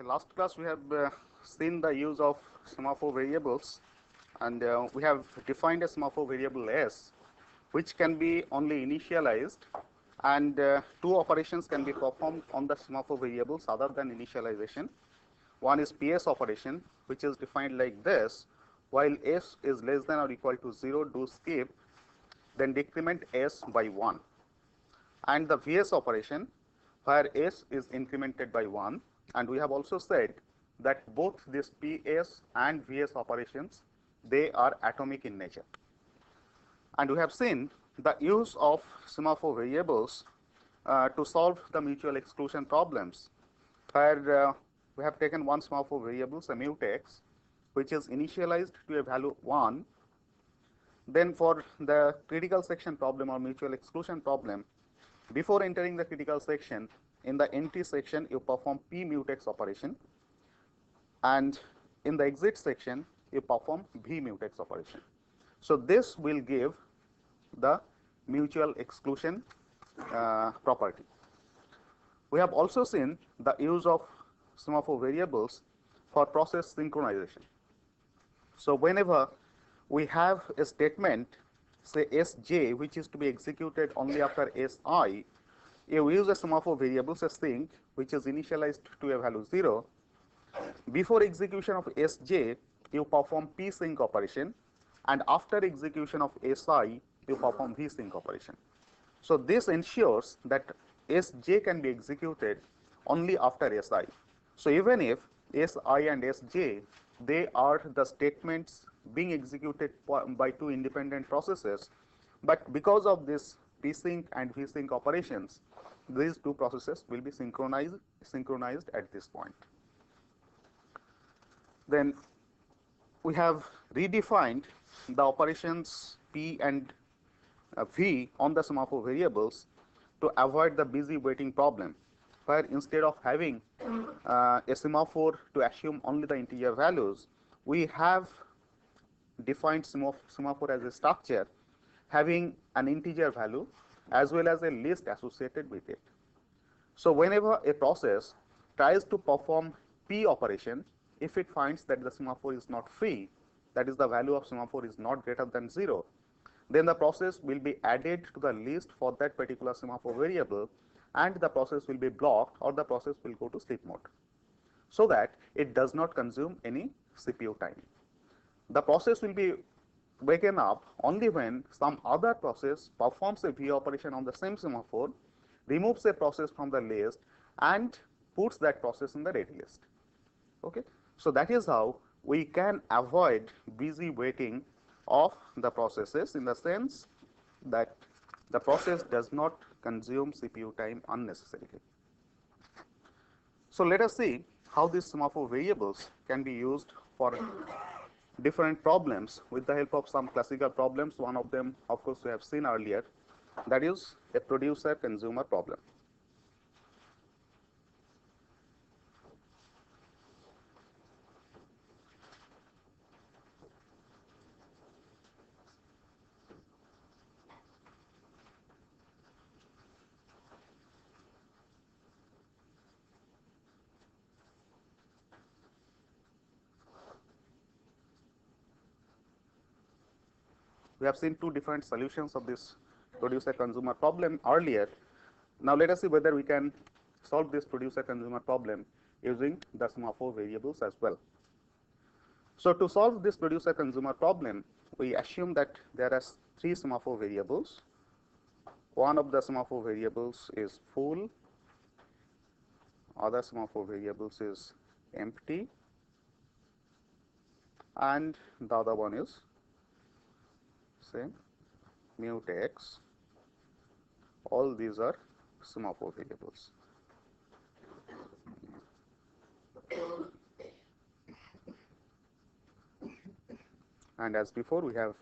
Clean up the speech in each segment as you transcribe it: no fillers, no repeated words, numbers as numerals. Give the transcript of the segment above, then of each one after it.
Okay, last class we have seen the use of semaphore variables, and we have defined a semaphore variable S, which can be only initialized, and two operations can be performed on the semaphore variables other than initialization. One is PS operation, which is defined like this: while S is less than or equal to 0, do skip, then decrement S by 1, and the VS operation, where S is incremented by 1, and we have also said that both these PS and VS operations, they are atomic in nature. And we have seen the use of semaphore variables to solve the mutual exclusion problems, where we have taken one semaphore variable, say mutex, which is initialized to a value 1. Then for the critical section problem or mutual exclusion problem, before entering the critical section, in the entry section you perform p mutex operation, and in the exit section you perform v mutex operation. So this will give the mutual exclusion property. We have also seen the use of semaphore variables for process synchronization. So whenever we have a statement, say Sj, which is to be executed only after Si, you use a semaphore variable, say sync, which is initialized to a value 0. Before execution of Sj, you perform p sync operation, and after execution of Si, you perform v sync operation. So this ensures that Sj can be executed only after Si. So even if Si and Sj, they are the statements being executed by two independent processes, but because of this p-sync and v-sync operations, these two processes will be synchronized at this point. Then we have redefined the operations p and v on the semaphore variables to avoid the busy waiting problem, where instead of having a semaphore to assume only the integer values, we have defined semaphore as a structure having an integer value as well as a list associated with it. So whenever a process tries to perform p operation, if it finds that the semaphore is not free, that is the value of semaphore is not greater than 0, then the process will be added to the list for that particular semaphore variable, and the process will be blocked or the process will go to sleep mode, so that it does not consume any CPU time. The process will be waken up only when some other process performs a v operation on the same semaphore, removes a process from the list, and puts that process in the ready list. Okay? So that is how we can avoid busy waiting of the processes, in the sense that the process does not consume CPU time unnecessarily. So let us see how these semaphore variables can be used for different problems with the help of some classical problems. One of them, of course, we have seen earlier, that is a producer-consumer problem. We have seen two different solutions of this producer-consumer problem earlier. Now let us see whether we can solve this producer-consumer problem using the semaphore variables as well. So to solve this producer-consumer problem, we assume that there are three semaphore variables. One of the semaphore variables is full, other semaphore variables is empty, and the other one is, say, mutex. All these are semaphore variables. And as before, we have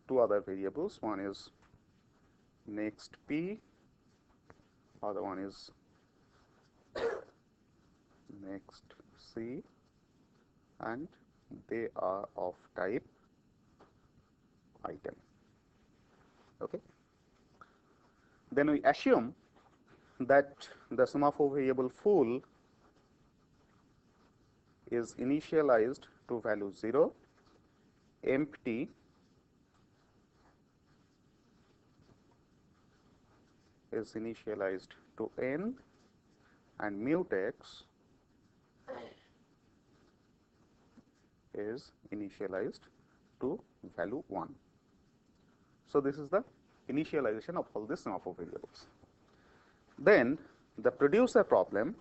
two other variables. One is next p, other one is next c, and they are of type item. Okay. Then we assume that the semaphore variable full is initialized to value 0, empty is initialized to n, and mutex is initialized to value 1. So, this is the initialization of all these semaphore variables. Then the producer problem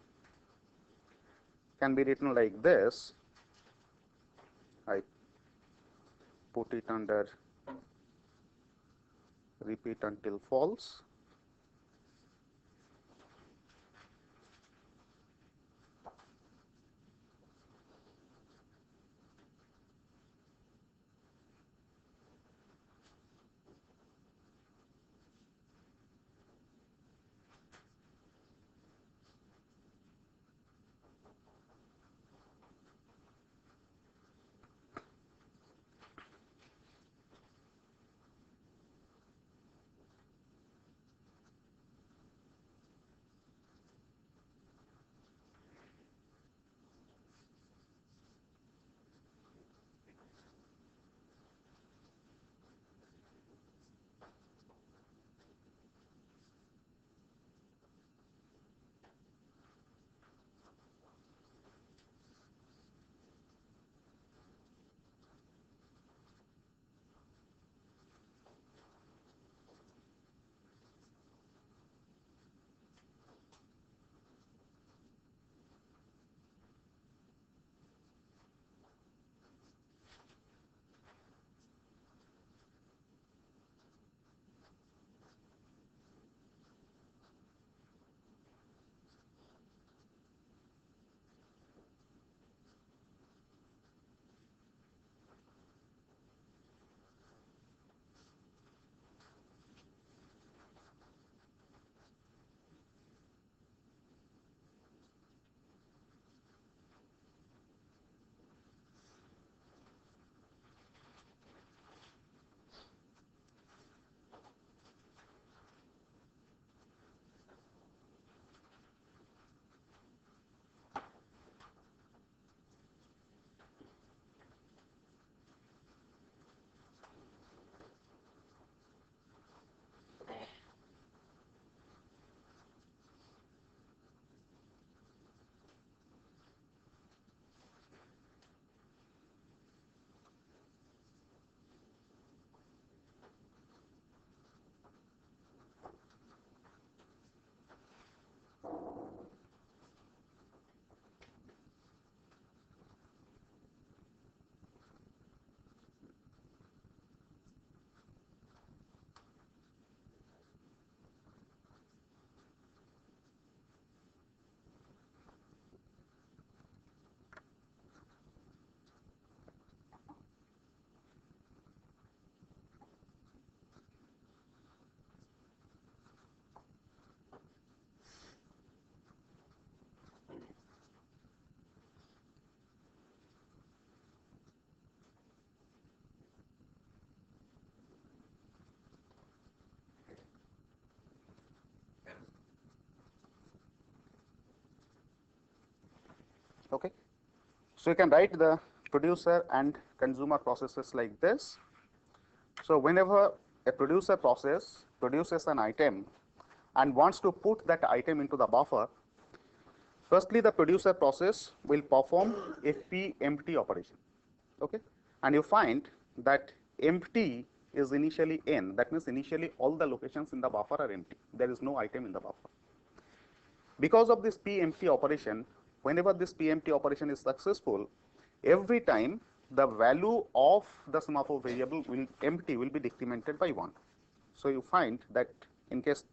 can be written like this. I put it under repeat until false. Okay. So, you can write the producer and consumer processes like this. So, whenever a producer process produces an item and wants to put that item into the buffer, firstly the producer process will perform a p-empty operation. Okay. And you find that empty is initially n, that means initially all the locations in the buffer are empty, there is no item in the buffer. Because of this p-empty operation, whenever this p-empty operation is successful, every time the value of the semaphore variable empty will be decremented by 1. So, you find that in case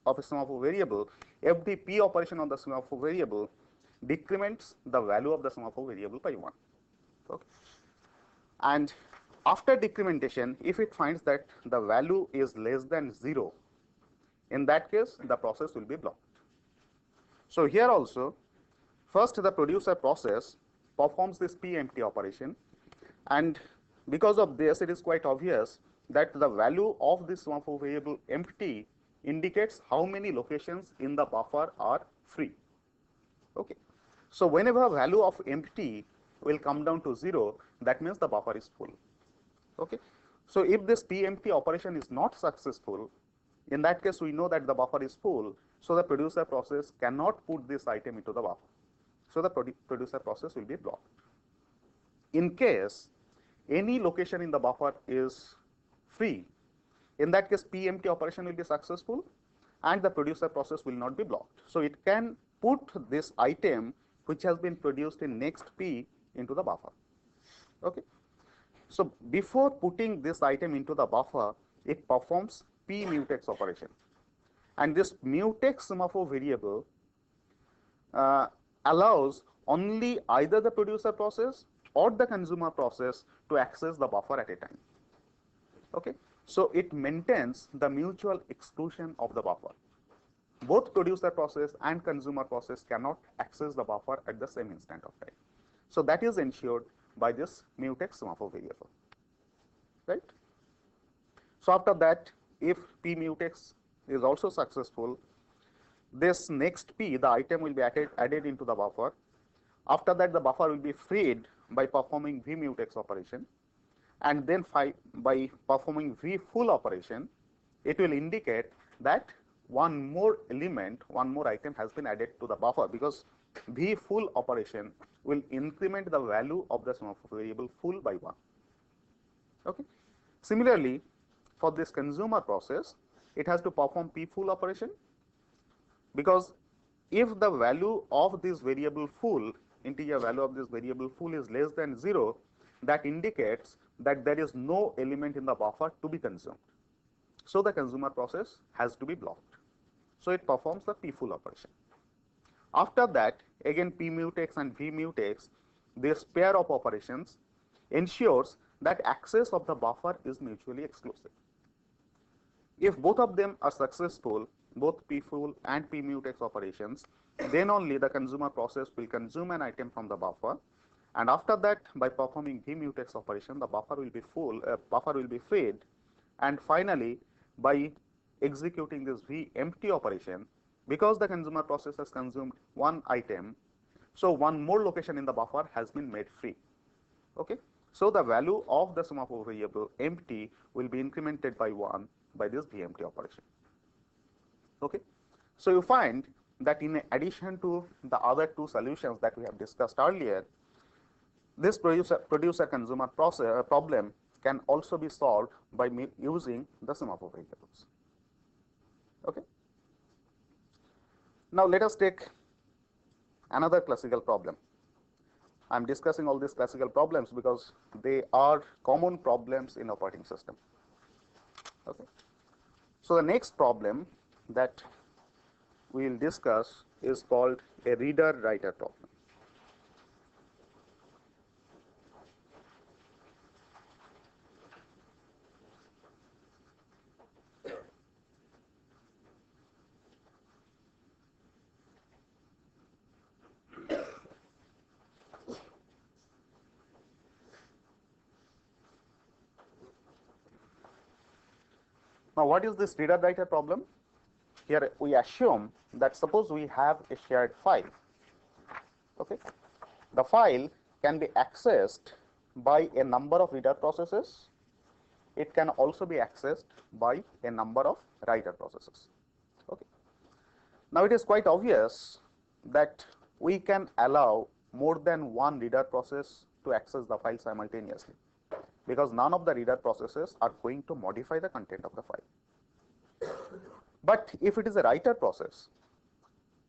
of a semaphore variable, every p operation on the semaphore variable decrements the value of the semaphore variable by 1. Okay. And after decrementation, if it finds that the value is less than 0, in that case the process will be blocked. So, here also first the producer process performs this p-empty operation, and because of this it is quite obvious that the value of this semaphore variable empty indicates how many locations in the buffer are free. Okay. So, whenever value of empty will come down to 0, that means the buffer is full. Okay. So, if this PMT operation is not successful, in that case we know that the buffer is full, so the producer process cannot put this item into the buffer. So, the producer process will be blocked. In case any location in the buffer is free, in that case PMT operation will be successful and the producer process will not be blocked. So, it can put this item which has been produced in next P into the buffer. Okay. So, before putting this item into the buffer, it performs P mutex operation, and this mutex semaphore variable allows only either the producer process or the consumer process to access the buffer at a time. Okay. So, it maintains the mutual exclusion of the buffer. Both producer process and consumer process cannot access the buffer at the same instant of time. So, that is ensured by this mutex semaphore variable, right. So, after that, if P mutex is also successful, this next P, the item will be added into the buffer. After that, the buffer will be freed by performing V mutex operation, and then by performing V full operation, it will indicate that one more element, one more item has been added to the buffer, because V full operation will increment the value of the semaphore variable full by 1. Okay. Similarly, for this consumer process, it has to perform P full operation, because if the value of this variable full, integer value of this variable full is less than 0, that indicates that there is no element in the buffer to be consumed. So, the consumer process has to be blocked. So, it performs the P full operation. After that, again P mutex and V mutex, this pair of operations ensures that access of the buffer is mutually exclusive. If both of them are successful, both P full and P mutex operations, then only the consumer process will consume an item from the buffer, and after that, by performing V mutex operation, the buffer will be full, buffer will be freed, and finally by executing this V empty operation, because the consumer process has consumed one item, so one more location in the buffer has been made free. Okay. So, the value of the semaphore variable empty will be incremented by 1 by this V empty operation. Okay. So, you find that in addition to the other two solutions that we have discussed earlier, this producer consumer problem can also be solved by using the semaphore variables. Okay. Now, let us take another classical problem. I am discussing all these classical problems because they are common problems in operating system. Okay. So, the next problem that we will discuss is called a reader-writer problem. Now, what is this reader-writer problem? Here we assume that suppose we have a shared file. Okay. The file can be accessed by a number of reader processes. It can also be accessed by a number of writer processes. Okay. Now, it is quite obvious that we can allow more than one reader process to access the file simultaneously, because none of the reader processes are going to modify the content of the file. But if it is a writer process,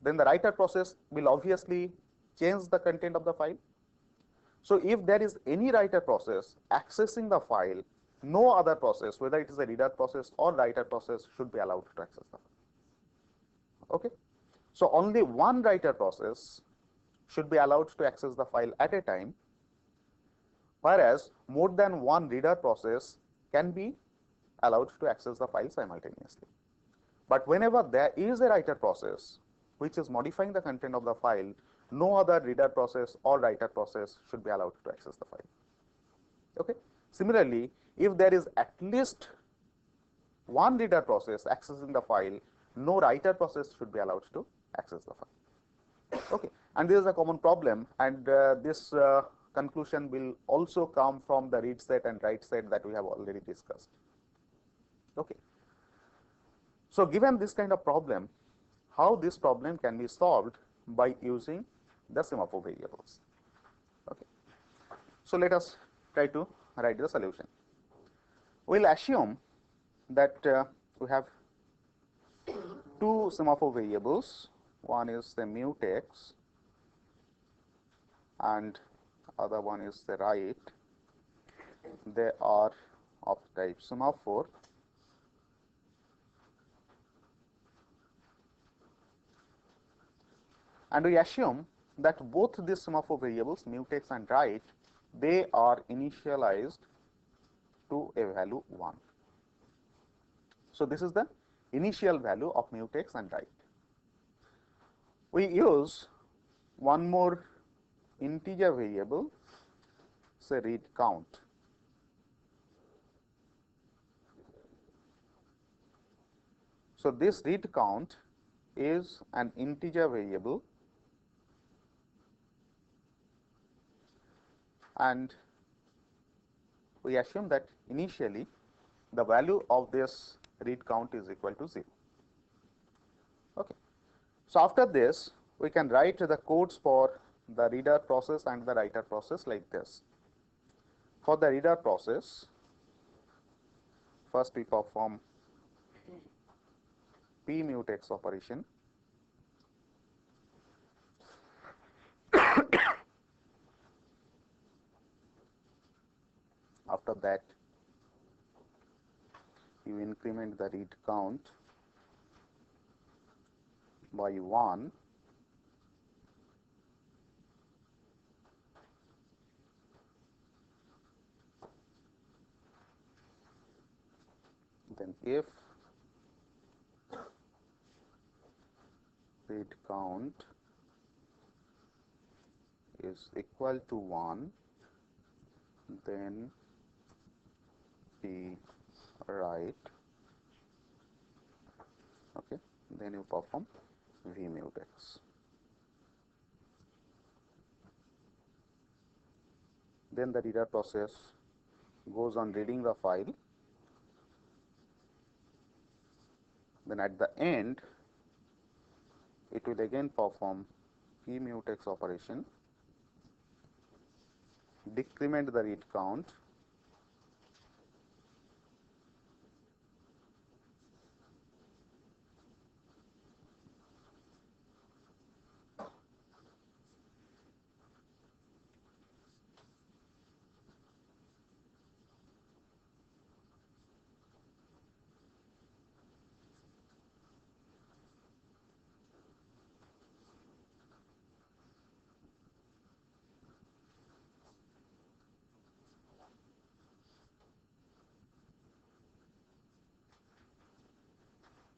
then the writer process will obviously change the content of the file. So, if there is any writer process accessing the file, no other process, whether it is a reader process or writer process, should be allowed to access the file. Okay. So, only one writer process should be allowed to access the file at a time, whereas more than one reader process can be allowed to access the file simultaneously. But whenever there is a writer process which is modifying the content of the file, no other reader process or writer process should be allowed to access the file. Okay. Similarly, if there is at least one reader process accessing the file, no writer process should be allowed to access the file. Okay. And this is a common problem, and this conclusion will also come from the read set and write set that we have already discussed. Okay. So, given this kind of problem, how this problem can be solved by using the semaphore variables. Okay. So, let us try to write the solution. We will assume that we have two semaphore variables, one is the mutex and other one is the write. They are of type semaphore, and we assume that both these semaphore variables mutex and write, they are initialized to a value 1. So, this is the initial value of mutex and write. We use one more integer variable, say read count. So, this read count is an integer variable, and we assume that initially the value of this read count is equal to 0. Okay. So, after this we can write the codes for the reader process and the writer process like this. For the reader process, first we perform p mutex operation. After that, you increment the read count by 1. Then if read count is equal to 1, then p write, okay, then you perform v mutex. Then the reader process goes on reading the file. Then at the end, it will again perform p mutex operation, decrement the read count,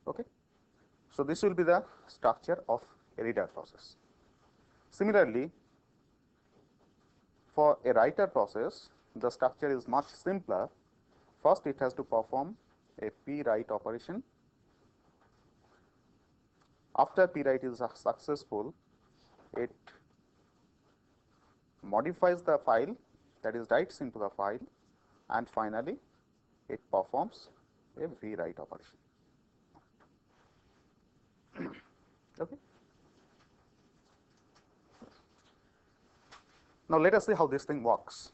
okay. So, this will be the structure of a reader process. Similarly, for a writer process, the structure is much simpler. First, it has to perform a p write operation. After p write is successful, it modifies the file, that is writes into the file, and finally it performs a v write operation. Okay. Now, let us see how this thing works.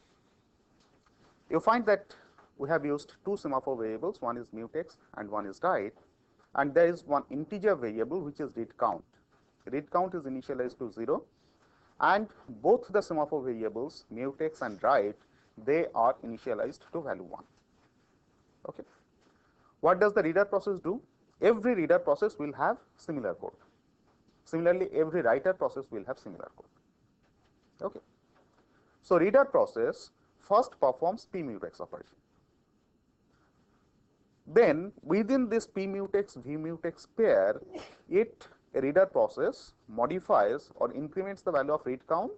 You find that we have used two semaphore variables, one is mutex and one is write, and there is one integer variable which is read count. Read count is initialized to 0, and both the semaphore variables mutex and write, they are initialized to value 1. Okay. What does the reader process do? Every reader process will have similar code. Similarly, every writer process will have similar code. Okay. So, reader process first performs p mutex operation. Then within this p mutex v mutex pair, a reader process modifies or increments the value of read count.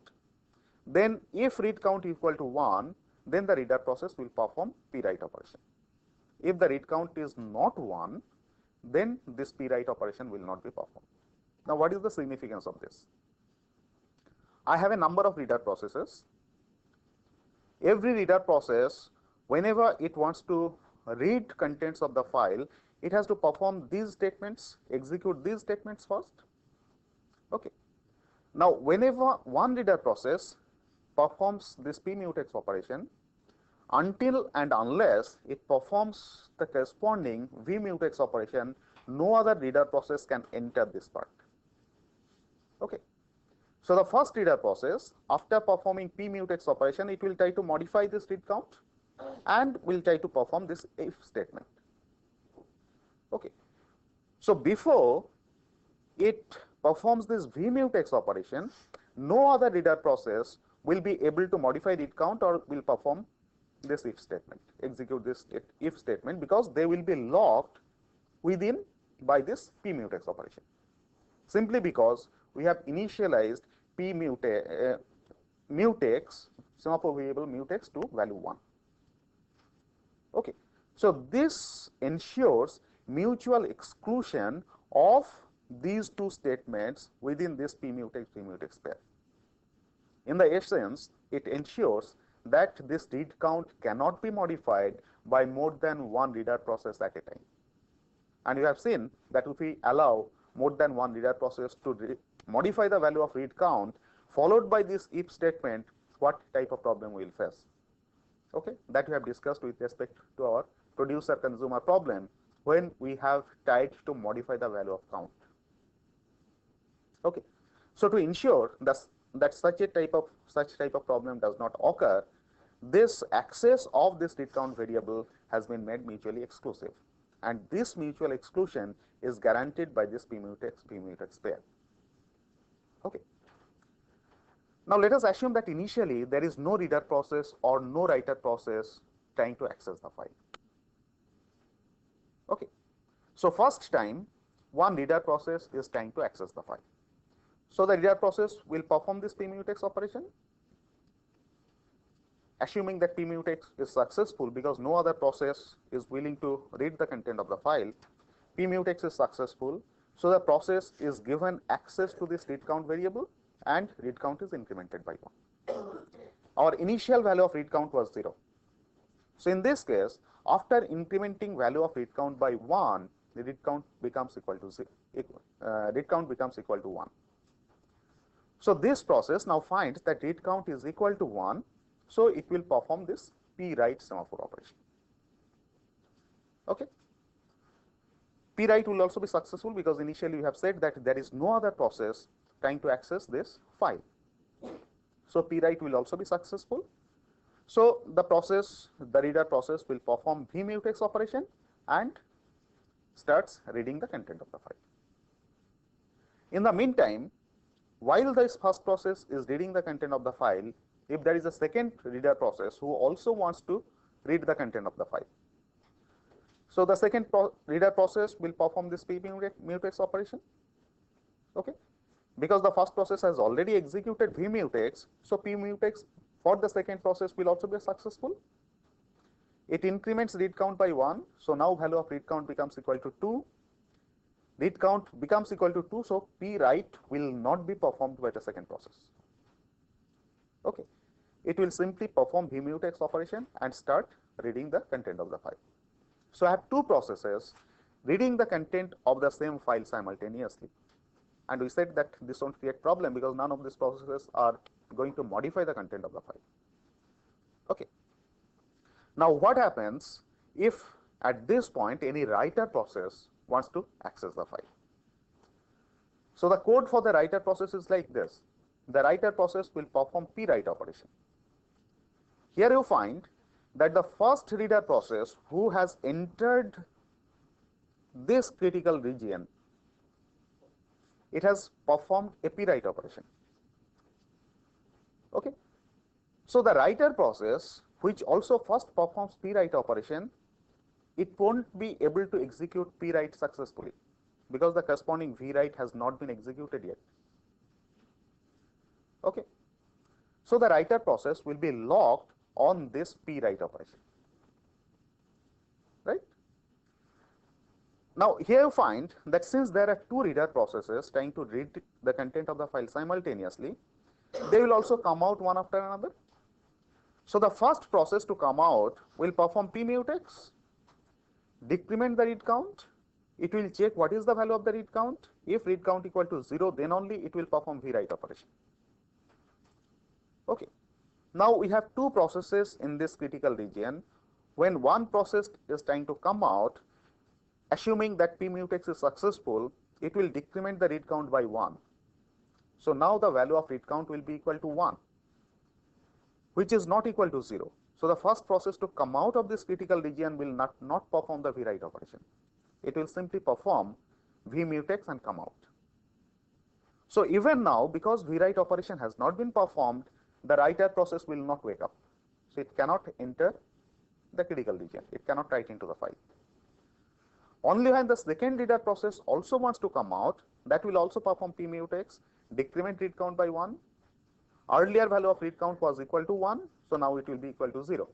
Then if read count equal to 1, then the reader process will perform p write operation. If the read count is not 1, then this p write operation will not be performed. Now, what is the significance of this? I have a number of reader processes. every reader process, whenever it wants to read contents of the file, it has to perform these statements, execute these statements first. Okay. Now, whenever one reader process performs this pmutex operation, until and unless it performs the corresponding vmutex operation, no other reader process can enter this part. Okay. So, the first reader process, after performing pmutex operation, it will try to modify this read count and will try to perform this if statement. Okay. So, before it performs this vmutex operation, no other reader process will be able to modify read count or will perform this if statement, execute this if statement, because they will be locked within by this pmutex operation, simply because we have initialized mutex, semaphore variable mutex to value 1. Okay. So, this ensures mutual exclusion of these two statements within this pmutex pair. In the essence, it ensures that this read count cannot be modified by more than one reader process at a time. And you have seen that if we allow more than one reader process to modify the value of read count followed by this if statement, what type of problem we will face? Okay, that we have discussed with respect to our producer consumer problem when we have tried to modify the value of count. Okay. So, to ensure that such type of problem does not occur, this access of this read count variable has been made mutually exclusive, and this mutual exclusion is guaranteed by this pmutex pair. Okay. Now, let us assume that initially there is no reader process or no writer process trying to access the file. Okay. So, first time one reader process is trying to access the file. So, the reader process will perform this pmutex operation, assuming that pmutex is successful because no other process is willing to read the content of the file. Pmutex is successful, so the process is given access to this read count variable and read count is incremented by 1. Our initial value of read count was 0. So, in this case, after incrementing value of read count by 1, the read count becomes equal to 1. So, this process now finds that read count is equal to 1, so it will perform this pwrite semaphore operation. Okay. Pwrite will also be successful because initially we have said that there is no other process trying to access this file. So, pwrite will also be successful. So, the reader process will perform vmutex operation and starts reading the content of the file. In the meantime, while this first process is reading the content of the file, if there is a second reader process who also wants to read the content of the file, so the second reader process will perform this pmutex operation. Okay. Because the first process has already executed vmutex, so pmutex for the second process will also be successful. It increments read count by 1, so now value of read count becomes equal to 2. Read count becomes equal to 2, so pwrite will not be performed by the second process. Okay. It will simply perform vmutex operation and start reading the content of the file. So, I have two processes reading the content of the same file simultaneously, and we said that this won't create problem because none of these processes are going to modify the content of the file. Okay. Now, what happens if at this point any writer process wants to access the file? So, the code for the writer process is like this. The writer process will perform pwrite operation. Here you find that the first reader process who has entered this critical region, it has performed a pwrite operation. Okay. So, the writer process which also first performs pwrite operation, it won't be able to execute pwrite successfully because the corresponding vwrite has not been executed yet. Okay. So, the writer process will be locked on this pwrite operation, right. Now, here you find that since there are two reader processes trying to read the content of the file simultaneously, they will also come out one after another. So the first process to come out will perform p mutex, decrement the read count. It will check what is the value of the read count. If read count equal to 0, then only it will perform v write operation. Okay. Now we have two processes in this critical region. When one process is trying to come out, assuming that p mutex is successful, it will decrement the read count by 1. So now the value of read count will be equal to 1, which is not equal to 0. So the first process to come out of this critical region will not perform the v write operation. It will simply perform v mutex and come out. So even now, because v write operation has not been performed, the writer process will not wake up. So it cannot enter the critical region. It cannot write into the file. Only when the second reader process also wants to come out, that will also perform p mutex, decrement read count by 1. Earlier value of read count was equal to 1, so now it will be equal to 0.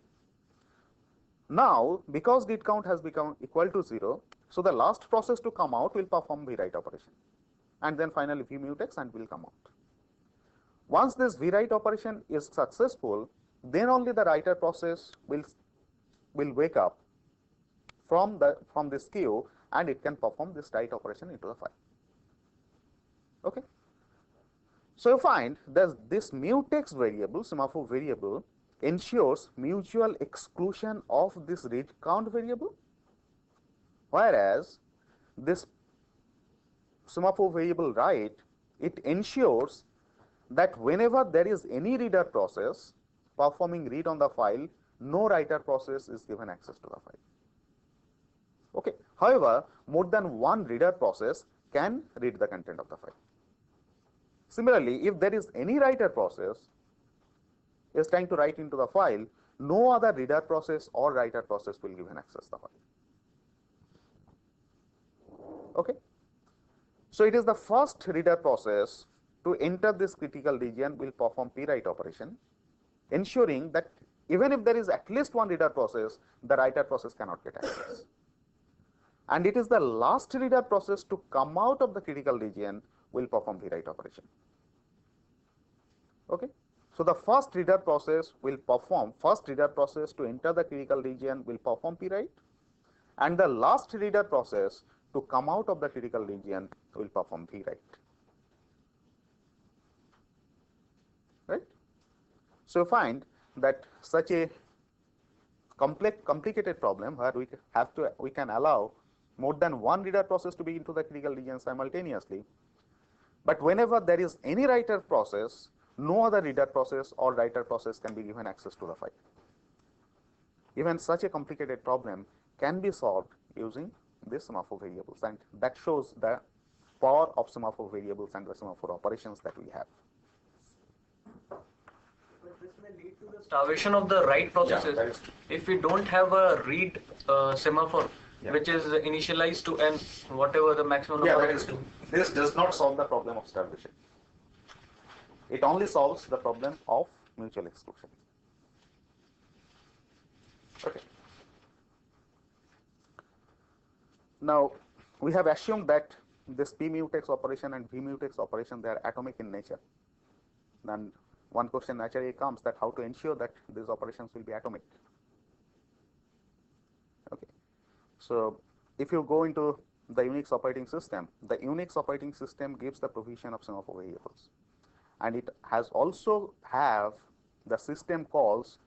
Now, because read count has become equal to 0, so the last process to come out will perform v write operation, and then finally v mutex and will come out. Once this v write operation is successful, then only the writer process will wake up from this queue, and it can perform this write operation into the file. Okay. So you find that this mutex variable, semaphore variable, ensures mutual exclusion of this read count variable, whereas this semaphore variable write, it ensures that whenever there is any reader process performing read on the file, no writer process is given access to the file. Okay. However, more than one reader process can read the content of the file. Similarly, if there is any writer process is trying to write into the file, no other reader process or writer process will given access to the file. Okay. So it is the first reader process to enter this critical region will perform p write operation, ensuring that even if there is at least one reader process, the writer process cannot get access. And it is the last reader process to come out of the critical region will perform v write operation. Okay. So the first reader process to enter the critical region will perform p write, and the last reader process to come out of the critical region will perform v write. Right. So find that such a complicated problem where we can allow more than one reader process to be into the critical region simultaneously, but whenever there is any writer process, no other reader process or writer process can be given access to the file. Even such a complicated problem can be solved using these semaphore variables, and that shows the power of semaphore variables and the semaphore operations that we have. But this may lead to the starvation of the write processes. Yeah, if we don't have a read semaphore, which is initialized to n, whatever the maximum number is. This does not solve the problem of starvation. It only solves the problem of mutual exclusion. Okay. Now, we have assumed that this p mutex operation and v mutex operation, they are atomic in nature. Then one question naturally comes that how to ensure that these operations will be atomic. Okay. So if you go into the Unix operating system, the Unix operating system gives the provision of semaphore variables, and it has also have the system calls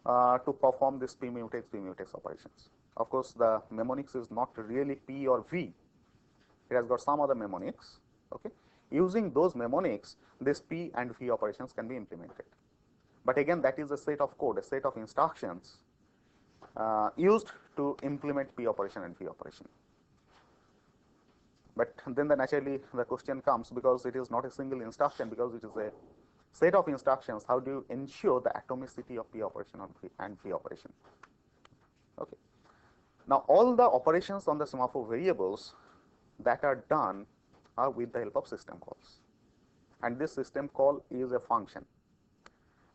to perform this p mutex, v mutex operations. Of course, the mnemonics is not really p or v. It has got some other mnemonics. Okay. Using those mnemonics, this p and v operations can be implemented. But again, that is a set of code, a set of instructions used to implement p operation and v operation. But then naturally the question comes, because it is not a single instruction, because it is a set of instructions, how do you ensure the atomicity of p operation and v operation? Okay. Now, all the operations on the semaphore variables that are done are with the help of system calls, and this system call is a function.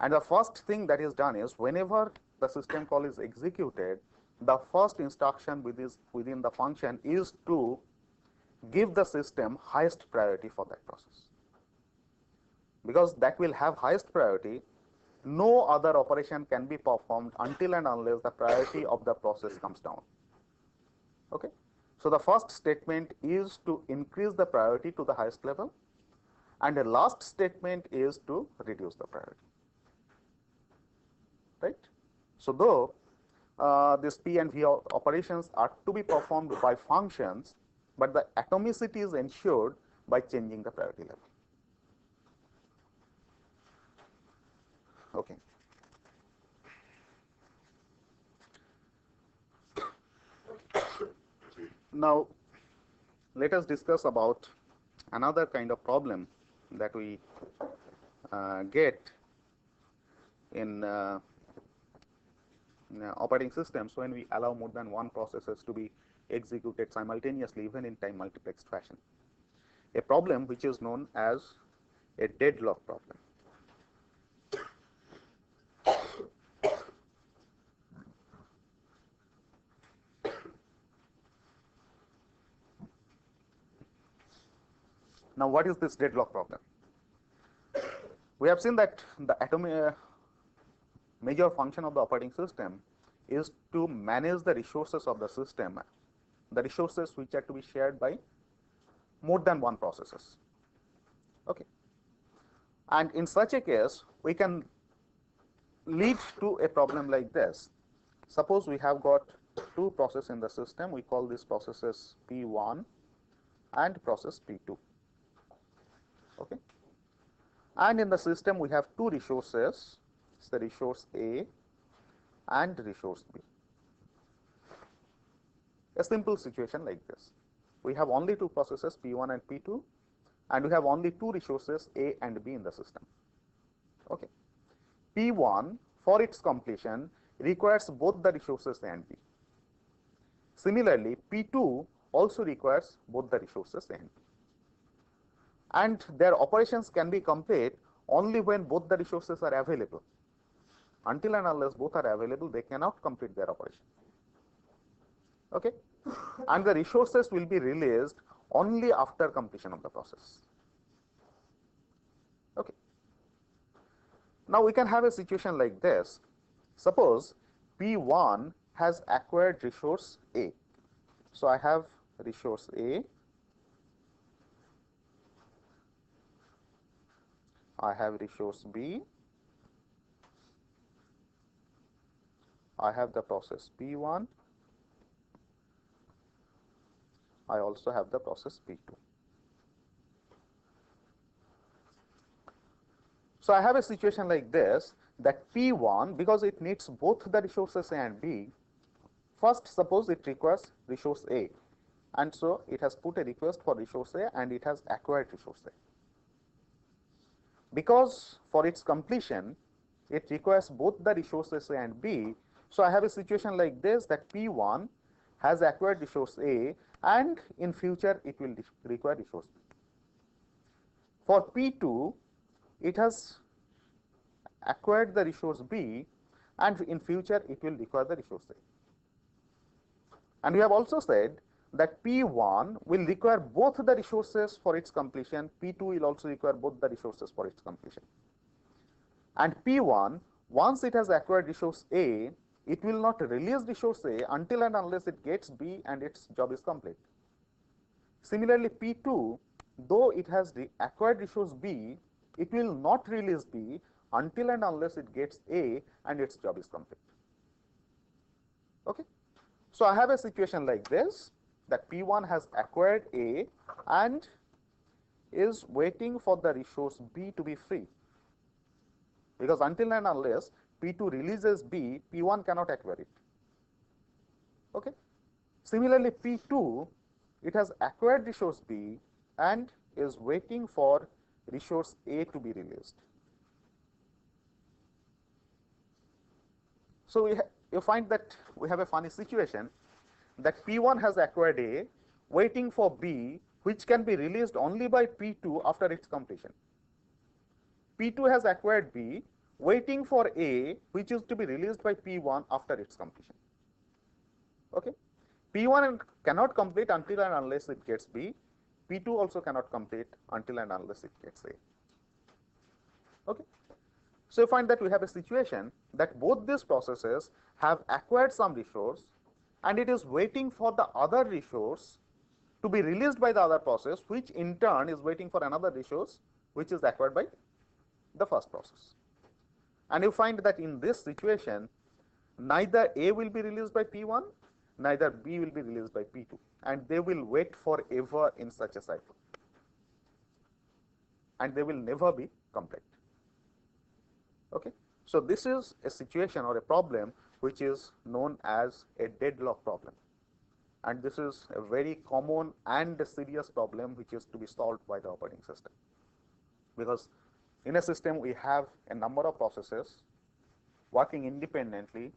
And the first thing that is done is, whenever the system call is executed, the first instruction within the function is to give the system highest priority for that process, because that will have highest priority no other operation can be performed until and unless the priority of the process comes down. Okay. So, the first statement is to increase the priority to the highest level, and the last statement is to reduce the priority, right. So, though this P and V operations are to be performed by functions, but the atomicity is ensured by changing the priority level. Okay. Now, let us discuss about another kind of problem that we get in operating systems when we allow more than one processes to be executed simultaneously, even in time multiplexed fashion. A problem which is known as a deadlock problem. Now, what is this deadlock problem? We have seen that the major function of the operating system is to manage the resources of the system, the resources which are to be shared by more than one processes. Okay. And in such a case, we can lead to a problem like this. Suppose we have got two processes in the system. We call these processes P1 and process P2. Okay. And in the system, we have two resources, it's the resource A and resource B. A simple situation like this. We have only two processes, P1 and P2, and we have only two resources, A and B, in the system. Okay. P1, for its completion, requires both the resources A and B. Similarly, P2 also requires both the resources A and B. And their operations can be complete only when both the resources are available. Until and unless both are available, they cannot complete their operation. Okay. And the resources will be released only after completion of the process. Okay. Now, we can have a situation like this. Suppose P1 has acquired resource A. So, I have resource A, I have resource B, I have the process P1, I also have the process P2. So, I have a situation like this, that P1, because it needs both the resources A and B, first suppose it requires resource A, and so it has put a request for resource A and it has acquired resource A. Because for its completion, it requires both the resources A and B. So, I have a situation like this, that P1 has acquired resource A and in future it will require resource B. For P2, it has acquired the resource B and in future it will require the resource A. And we have also said that P1 will require both the resources for its completion, P2 will also require both the resources for its completion. And P1, once it has acquired resource A, it will not release resource A until and unless it gets B and its job is complete. Similarly, P2, though it has acquired resource B, it will not release B until and unless it gets A and its job is complete. Okay. So, I have a situation like this, that P1 has acquired A and is waiting for the resource B to be free, because until and unless P2 releases B, P1 cannot acquire it. Okay. Similarly, P2, it has acquired resource B and is waiting for resource A to be released. So, you find that we have a funny situation, that P1 has acquired A, waiting for B, which can be released only by P2 after its completion. P2 has acquired B, waiting for A, which is to be released by P1 after its completion. Okay. P1 cannot complete until and unless it gets B. P2 also cannot complete until and unless it gets A. Okay. So you find that we have a situation that both these processes have acquired some resource and it is waiting for the other resource to be released by the other process, which in turn is waiting for another resource which is acquired by the first process. And you find that in this situation, neither A will be released by P1, neither B will be released by P2, and they will wait forever in such a cycle, and they will never be complete. Okay. So this is a situation or a problem which is known as a deadlock problem, and this is a very common and a serious problem which is to be solved by the operating system, because in a system we have a number of processes working independently.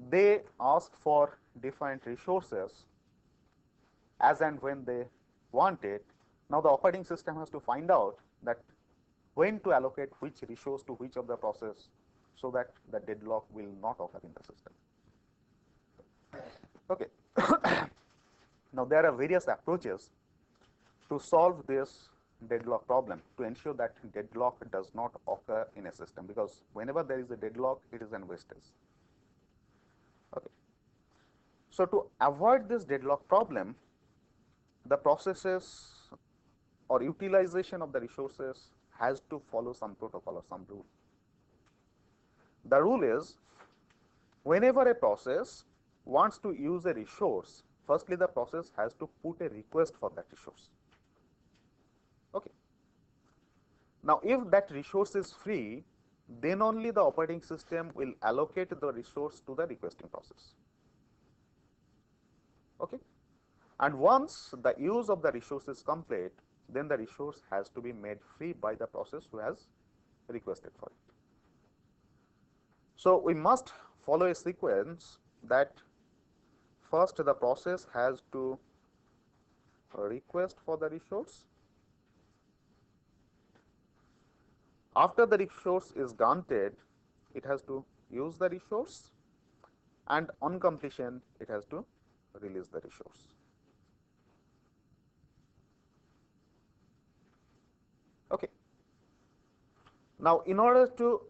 They ask for different resources as and when they want it. Now the operating system has to find out that when to allocate which resource to which of the process, so that the deadlock will not occur in the system. Okay. Now there are various approaches to solve this deadlock problem, to ensure that deadlock does not occur in a system, because whenever there is a deadlock, it is an wastage. Okay. So to avoid this deadlock problem, the processes or utilization of the resources has to follow some protocol or some rule. The rule is, whenever a process wants to use a resource, firstly the process has to put a request for that resource. Okay. Now if that resource is free, then only the operating system will allocate the resource to the requesting process. Okay. And once the use of the resource is complete, then the resource has to be made free by the process who has requested for it. So we must follow a sequence that first the process has to request for the resource. After the resource is granted, it has to use the resource, and on completion it has to release the resource. Okay. Now in order to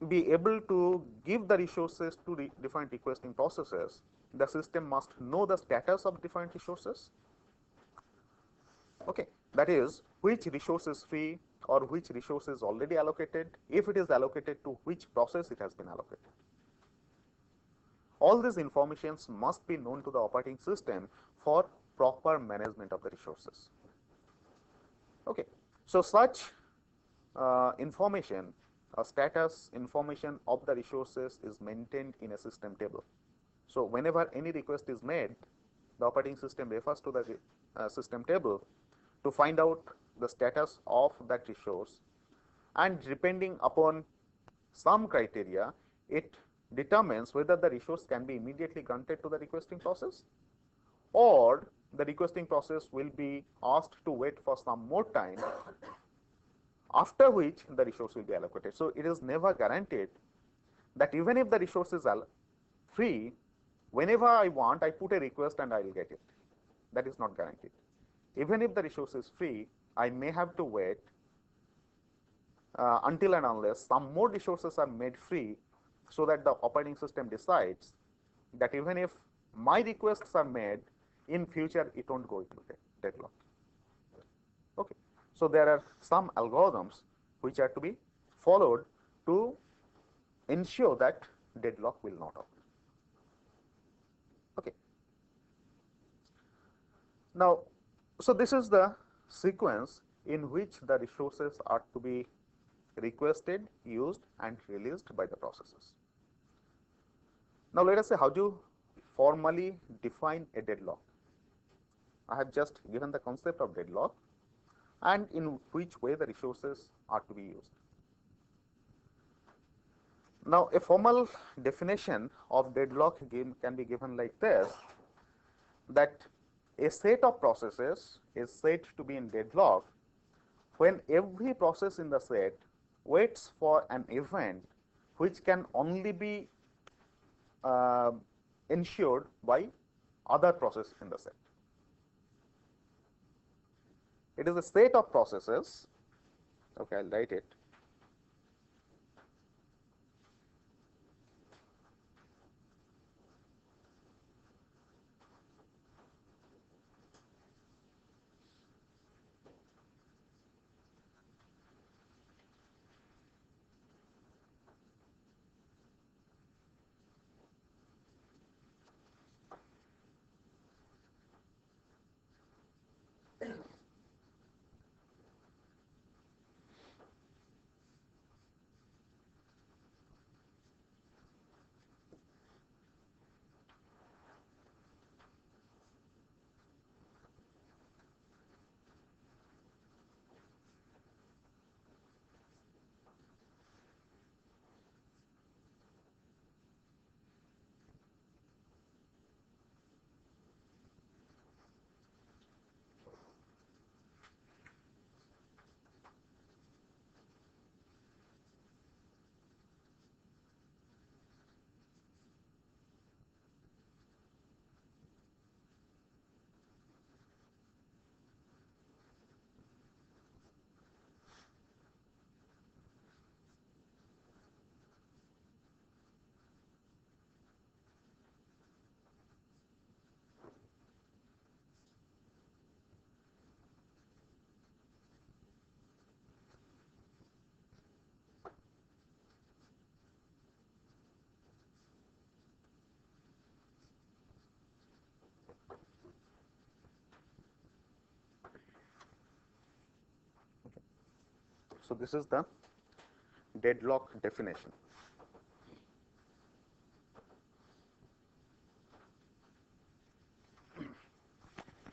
be able to give the resources to different requesting processes, the system must know the status of different resources. Okay. That is, which resource is free or which resource is already allocated, if it is allocated to which process it has been allocated. All these informations must be known to the operating system for proper management of the resources. Okay. So such information, status information of the resources is maintained in a system table. So whenever any request is made, the operating system refers to the system table to find out the status of that resource, and depending upon some criteria, it determines whether the resource can be immediately granted to the requesting process, or the requesting process will be asked to wait for some more time, after which the resource will be allocated. So it is never guaranteed that even if the resource is free, whenever I want, I put a request and I will get it. That is not guaranteed. Even if the resource is free, I may have to wait until and unless some more resources are made free, so that the operating system decides that even if my requests are made, in future it won't go into deadlock. Okay. So there are some algorithms which are to be followed to ensure that deadlock will not occur. Okay. Now, so this is the sequence in which the resources are to be requested, used, and released by the processes. Now let us say how to formally define a deadlock. I have just given the concept of deadlock and in which way the resources are to be used. Now a formal definition of deadlock can be given like this, that a set of processes is said to be in deadlock when every process in the set waits for an event which can only be ensured by other process in the set. It is a set of processes, okay, I'll write it. So this is the deadlock definition.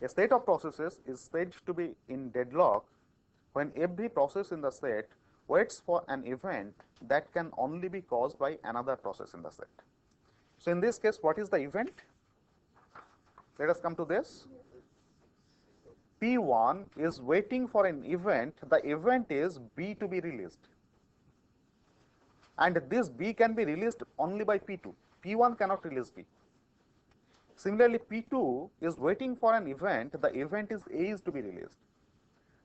A set of processes is said to be in deadlock when every process in the set waits for an event that can only be caused by another process in the set. So in this case, what is the event? Let us come to this. P1 is waiting for an event. The event is B to be released. And this B can be released only by P2. P1 cannot release B. Similarly, P2 is waiting for an event. The event is A is to be released.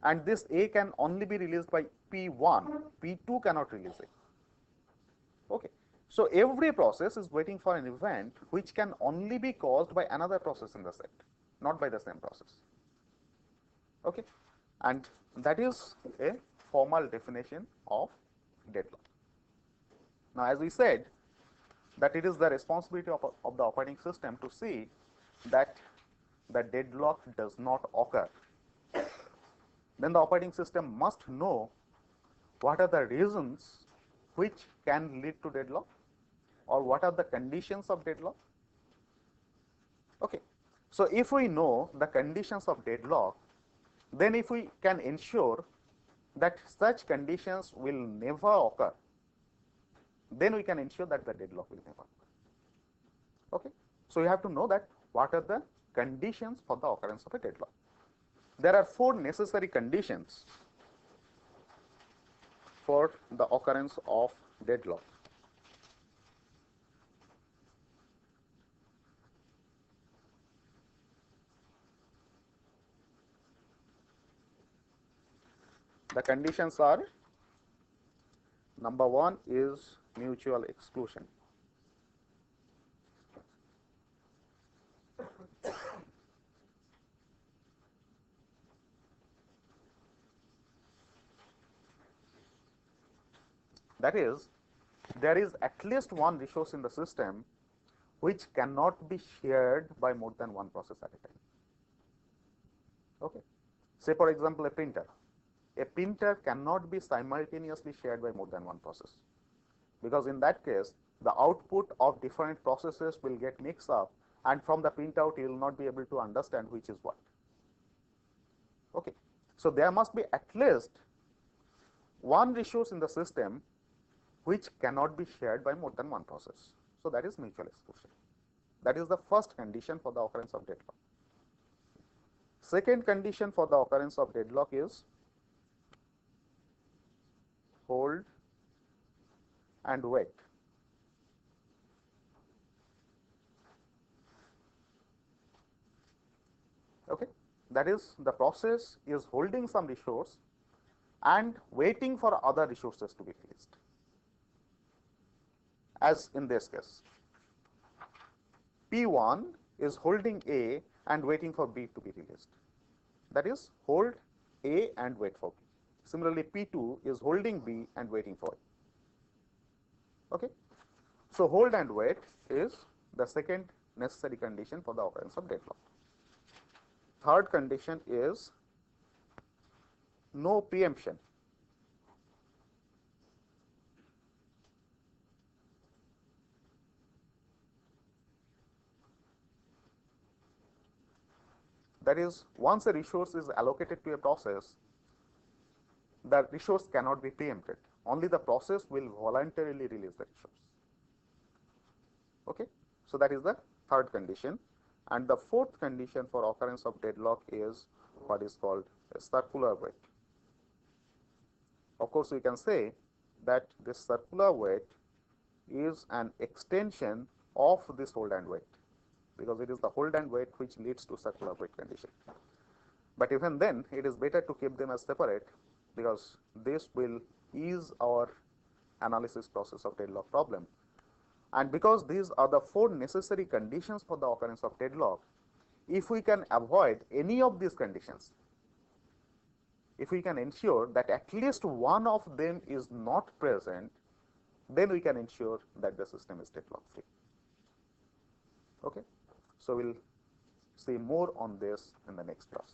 And this A can only be released by P1. P2 cannot release it. Okay. So every process is waiting for an event which can only be caused by another process in the set, not by the same process. Okay. And that is a formal definition of deadlock. Now, as we said, that it is the responsibility of the operating system to see that the deadlock does not occur. Then the operating system must know what are the reasons which can lead to deadlock, or what are the conditions of deadlock. Okay. So if we know the conditions of deadlock, then if we can ensure that such conditions will never occur, then we can ensure that the deadlock will never occur. Okay. So you have to know that what are the conditions for the occurrence of a deadlock. There are 4 necessary conditions for the occurrence of deadlock. The conditions are: number 1 is mutual exclusion. That is, there is at least one resource in the system which cannot be shared by more than one process at a time. Okay. Say for example, a printer. A printer cannot be simultaneously shared by more than one process, because in that case the output of different processes will get mixed up, and from the printout you will not be able to understand which is what. Okay. So there must be at least one resource in the system which cannot be shared by more than one process. So that is mutual exclusion. That is the first condition for the occurrence of deadlock. Second condition for the occurrence of deadlock is hold and wait. Okay. That is, the process is holding some resource and waiting for other resources to be released. As in this case, P1 is holding A and waiting for B to be released. That is, hold A and wait for B. Similarly, P2 is holding B and waiting for A. Okay. So hold and wait is the second necessary condition for the occurrence of deadlock. Third condition is no preemption. That is, once a resource is allocated to a process, the resource cannot be preempted. Only the process will voluntarily release the resource. Okay. So that is the third condition. And the fourth condition for occurrence of deadlock is what is called a circular wait. Of course, we can say that this circular wait is an extension of this hold and wait, because it is the hold and wait which leads to circular wait condition. But even then, it is better to keep them as separate, because this will ease our analysis process of deadlock problem. And because these are the 4 necessary conditions for the occurrence of deadlock, if we can avoid any of these conditions, if we can ensure that at least one of them is not present, then we can ensure that the system is deadlock free. Okay. So we'll see more on this in the next class.